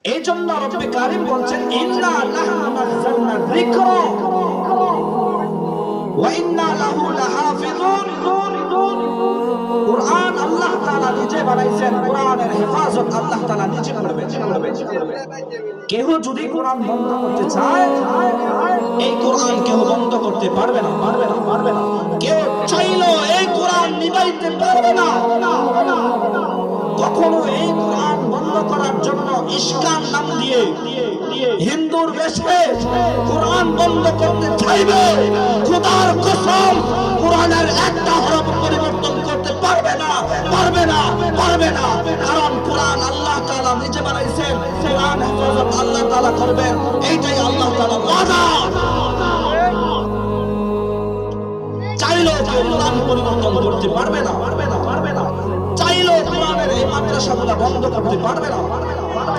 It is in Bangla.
এই জন্য রব্বে কারীম বলছেন ইন্না নাহনু নাযালনা যিকরা ওয়া ইন্না লাহু লাহাফিজুন। কুরআন আল্লাহ তাআলা নিজে বানাইছেন, কুরআনের হেফাজত আল্লাহ তাআলা নিজে করবেন। কেউ যদি কোরআন বন্ধ করতে চায়, এই কোরআন কেউ বন্ধ করতে পারবে না, পারবে না, পারবে না। কেউ চাইলেও এই কোরআন নিভাইতে পারবে না। কখনো এই কোরআন বন্ধ করার জন্য ইসকান নাম দিয়ে হিন্দুর বেশে কোরআন বন্ধ করতে চাইবে, খোদার কসম কোরআনের একটা হরফ পরিবর্তন করতে পারবে না, পারবে না, পারবে না। কারণ কোরআন আল্লাহ তাআলা নিজে বানাইছেন, কোরআন হেফাজত আল্লাহ তাআলা করবেন, এইটাই আল্লাহ তাআলা ওয়াদা। চাইলেও কোরআন পরিবর্তন করতে পারবে না, পারবে না, পারবে না। চাইলেও কোরআনের এই মাদ্রাসাগুলো বন্ধ করতে পারবে না।